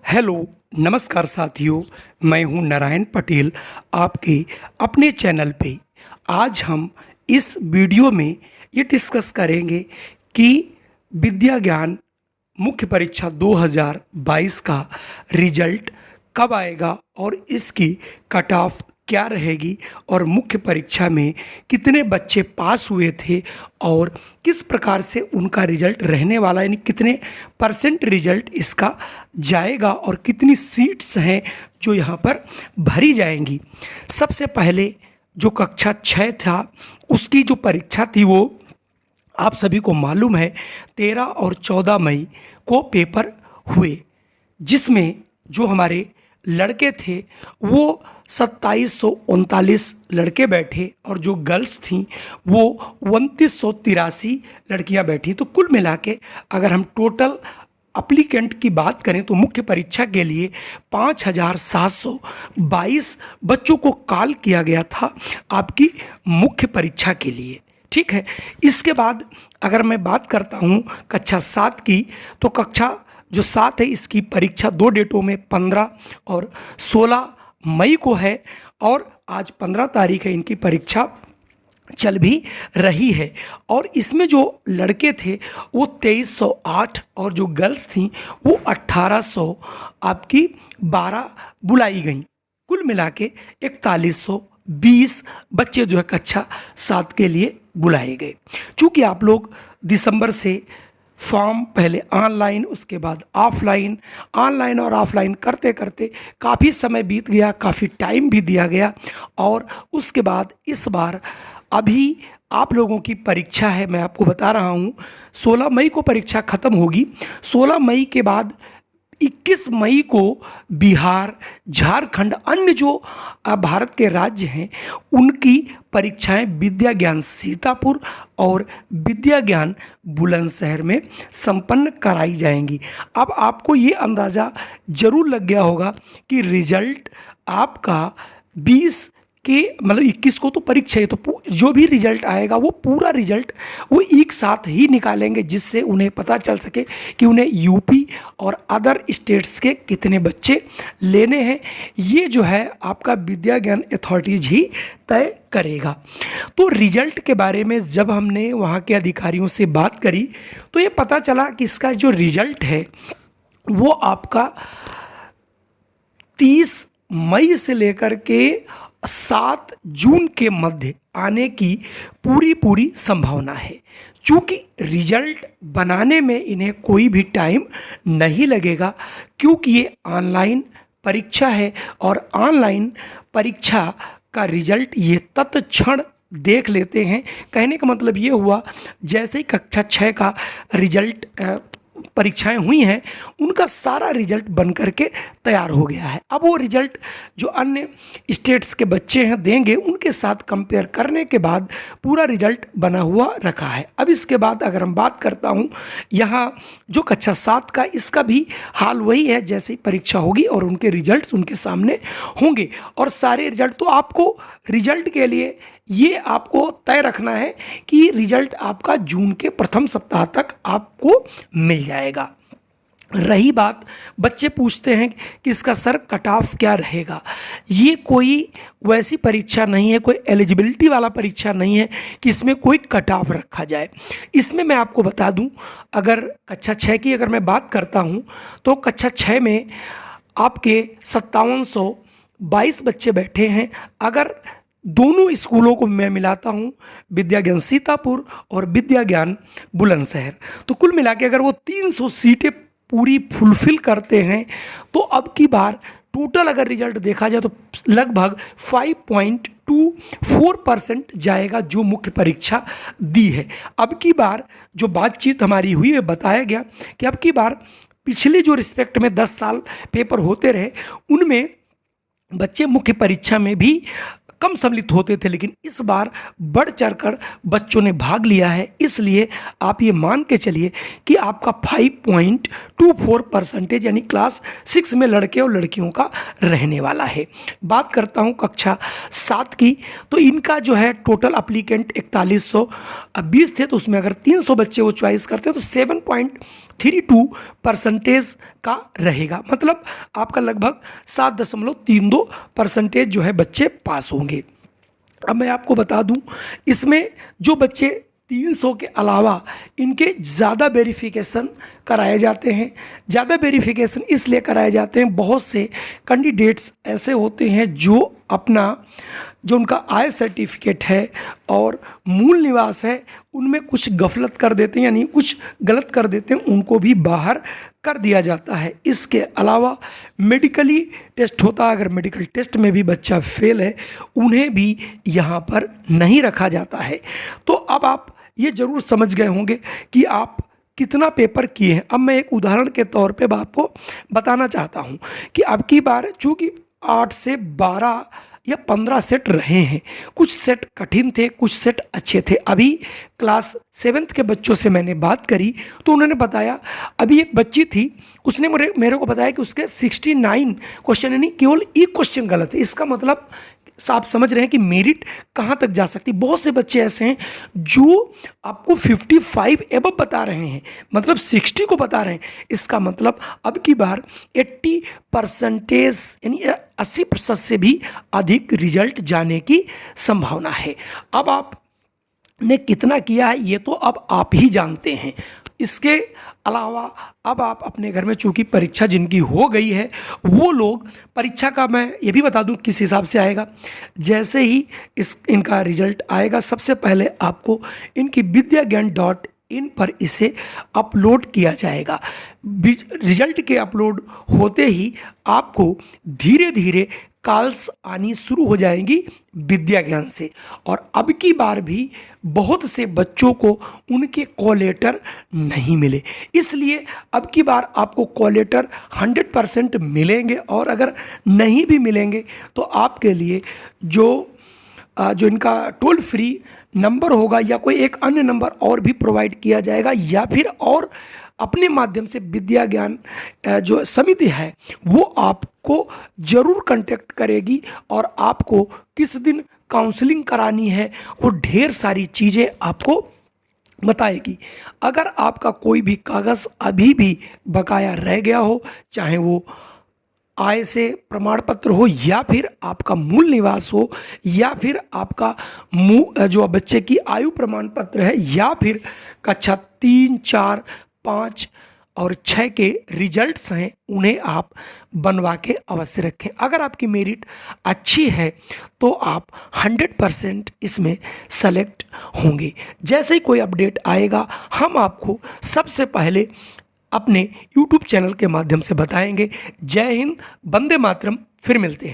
Hello, नमस्कार साथियों। मैं हूं नारायण पटेल आपके अपने चैनल पे। आज हम इस वीडियो में ये डिस्कस करेंगे कि विद्या ज्ञान मुख्य परीक्षा 2022 का रिजल्ट कब आएगा और इसकी कट ऑफ क्या रहेगी और मुख्य परीक्षा में कितने बच्चे पास हुए थे और किस प्रकार से उनका रिजल्ट रहने वाला, यानी कितने परसेंट रिजल्ट इसका जाएगा और कितनी सीट्स हैं जो यहाँ पर भरी जाएंगी। सबसे पहले जो कक्षा 6 था उसकी जो परीक्षा थी वो आप सभी को मालूम है 13 और 14 मई को पेपर हुए, जिसमें जो हमारे लड़के थे वो 2739 लड़के बैठे और जो गर्ल्स थीं वो 2983 लड़कियां बैठी। तो कुल मिला के अगर हम टोटल अप्लीकेंट की बात करें तो मुख्य परीक्षा के लिए 5722 बच्चों को कॉल किया गया था आपकी मुख्य परीक्षा के लिए। ठीक है, इसके बाद अगर मैं बात करता हूँ कक्षा 7 की, तो कक्षा जो 7 है इसकी परीक्षा दो डेटों में 15 और 16 मई को है और आज 15 तारीख है। इनकी परीक्षा चल भी रही है और इसमें जो लड़के थे वो 2308 और जो गर्ल्स थीं वो 1800 आपकी 12 बुलाई गई। कुल मिला के 4120 बच्चे जो है कक्षा 7 के लिए बुलाए गए। चूँकि आप लोग दिसंबर से फॉर्म पहले ऑनलाइन उसके बाद ऑफलाइन, ऑनलाइन और ऑफलाइन करते करते काफ़ी समय बीत गया, काफ़ी टाइम भी दिया गया और उसके बाद इस बार अभी आप लोगों की परीक्षा है। मैं आपको बता रहा हूँ 16 मई को परीक्षा ख़त्म होगी। 16 मई के बाद 21 मई को बिहार, झारखंड, अन्य जो भारत के राज्य हैं उनकी परीक्षाएं विद्या ज्ञान सीतापुर और विद्या ज्ञान बुलंदशहर में संपन्न कराई जाएंगी। अब आपको ये अंदाज़ा जरूर लग गया होगा कि रिजल्ट आपका 20 के मतलब 21 को तो परीक्षा है, तो जो भी रिजल्ट आएगा वो पूरा रिजल्ट वो एक साथ ही निकालेंगे, जिससे उन्हें पता चल सके कि उन्हें यूपी और अदर स्टेट्स के कितने बच्चे लेने हैं। ये जो है आपका विद्या ज्ञान अथॉरिटीज ही तय करेगा। तो रिजल्ट के बारे में जब हमने वहाँ के अधिकारियों से बात करी तो ये पता चला कि इसका जो रिजल्ट है वो आपका 30 मई से लेकर के 7 जून के मध्य आने की पूरी संभावना है। चूँकि रिजल्ट बनाने में इन्हें कोई भी टाइम नहीं लगेगा, क्योंकि ये ऑनलाइन परीक्षा है और ऑनलाइन परीक्षा का रिजल्ट ये तत्क्षण देख लेते हैं। कहने का मतलब ये हुआ जैसे ही कक्षा 6 का रिजल्ट परीक्षाएं हुई हैं उनका सारा रिजल्ट बन करके तैयार हो गया है। अब वो रिजल्ट जो अन्य स्टेट्स के बच्चे हैं देंगे, उनके साथ कंपेयर करने के बाद पूरा रिजल्ट बना हुआ रखा है। अब इसके बाद अगर हम बात करता हूँ यहाँ जो कक्षा 7 का, इसका भी हाल वही है। जैसे ही परीक्षा होगी और उनके रिजल्ट उनके सामने होंगे और सारे रिजल्ट, तो आपको रिजल्ट के लिए ये आपको तय रखना है कि रिजल्ट आपका जून के प्रथम सप्ताह तक आपको मिल जाएगा। रही बात, बच्चे पूछते हैं कि इसका सर कट ऑफ क्या रहेगा। ये कोई वैसी परीक्षा नहीं है, कोई एलिजिबिलिटी वाला परीक्षा नहीं है कि इसमें कोई कट ऑफ रखा जाए। इसमें मैं आपको बता दूं, अगर कक्षा 6 की अगर मैं बात करता हूं तो कक्षा 6 में आपके 5722 बच्चे बैठे हैं। अगर दोनों स्कूलों को मैं मिलाता हूँ, विद्या ज्ञान सीतापुर और विद्या ज्ञान बुलंदशहर, तो कुल मिला के अगर वो 300 सीटें पूरी फुलफिल करते हैं तो अब की बार टोटल अगर रिजल्ट देखा जाए तो लगभग 5.24% जाएगा जो मुख्य परीक्षा दी है। अब की बार जो बातचीत हमारी हुई है, बताया गया कि अब की बार पिछले जो रिस्पेक्ट में 10 साल पेपर होते रहे उनमें बच्चे मुख्य परीक्षा में भी कम सम्मिलित होते थे, लेकिन इस बार बढ़ चढ़कर बच्चों ने भाग लिया है। इसलिए आप ये मान के चलिए कि आपका 5.24% यानी क्लास 6 में लड़के और लड़कियों का रहने वाला है। बात करता हूँ कक्षा 7 की, तो इनका जो है टोटल अप्लीकेंट 4120 थे, तो उसमें अगर 300 बच्चे वो चॉइस करते हैं तो 7.32% का रहेगा, मतलब आपका लगभग 7.32% जो है बच्चे पास होंगे। अब मैं आपको बता दूं, इसमें जो बच्चे 300 के अलावा इनके ज़्यादा वेरिफिकेशन कराए जाते हैं। ज़्यादा वेरिफिकेशन इसलिए कराए जाते हैं, बहुत से कैंडिडेट्स ऐसे होते हैं जो अपना जो उनका आय सर्टिफिकेट है और मूल निवास है उनमें कुछ गफलत कर देते हैं, यानी कुछ गलत कर देते हैं, उनको भी बाहर कर दिया जाता है। इसके अलावा मेडिकली टेस्ट होता है, अगर मेडिकल टेस्ट में भी बच्चा फेल है उन्हें भी यहाँ पर नहीं रखा जाता है। तो अब आप ये ज़रूर समझ गए होंगे कि आप कितना पेपर किए हैं। अब मैं एक उदाहरण के तौर पे आपको बताना चाहता हूँ कि अब की बार चूँकि 8 से 12 या 15 सेट रहे हैं, कुछ सेट कठिन थे, कुछ सेट अच्छे थे। अभी क्लास 7th के बच्चों से मैंने बात करी तो उन्होंने बताया, अभी एक बच्ची थी उसने मेरे को बताया कि उसके 69 क्वेश्चन यानी केवल एक क्वेश्चन गलत है। इसका मतलब आप समझ रहे हैं कि मेरिट कहाँ तक जा सकती। बहुत से बच्चे ऐसे हैं जो आपको 55 एबव बता रहे हैं, मतलब 60 को बता रहे हैं। इसका मतलब अब की बार 80% यानी 80% से भी अधिक रिजल्ट जाने की संभावना है। अब आपने कितना किया है ये तो अब आप ही जानते हैं। इसके अलावा अब आप अपने घर में, चूंकि परीक्षा जिनकी हो गई है वो लोग, परीक्षा का मैं ये भी बता दूं किस हिसाब से आएगा। जैसे ही इनका रिजल्ट आएगा, सबसे पहले आपको इनकी vidyagyan.in पर इसे अपलोड किया जाएगा। रिजल्ट के अपलोड होते ही आपको धीरे धीरे कॉल्स आनी शुरू हो जाएंगी विद्या ज्ञान से। और अब की बार भी बहुत से बच्चों को उनके कॉल लेटर नहीं मिले, इसलिए अब की बार आपको कॉल लेटर 100% मिलेंगे। और अगर नहीं भी मिलेंगे तो आपके लिए जो इनका टोल फ्री नंबर होगा या कोई एक अन्य नंबर और भी प्रोवाइड किया जाएगा, या फिर और अपने माध्यम से विद्या ज्ञान जो समिति है वो आपको ज़रूर कांटेक्ट करेगी और आपको किस दिन काउंसलिंग करानी है वो ढेर सारी चीज़ें आपको बताएगी। अगर आपका कोई भी कागज़ अभी भी बकाया रह गया हो, चाहे वो आय से प्रमाण पत्र हो या फिर आपका मूल निवास हो या फिर आपका जो बच्चे की आयु प्रमाण पत्र है या फिर कक्षा 3, 4, 5 और 6 के रिजल्ट्स हैं, उन्हें आप बनवा के अवश्य रखें। अगर आपकी मेरिट अच्छी है तो आप 100% इसमें सेलेक्ट होंगे। जैसे ही कोई अपडेट आएगा हम आपको सबसे पहले अपने YouTube चैनल के माध्यम से बताएंगे। जय हिंद, वंदे मातरम। फिर मिलते हैं।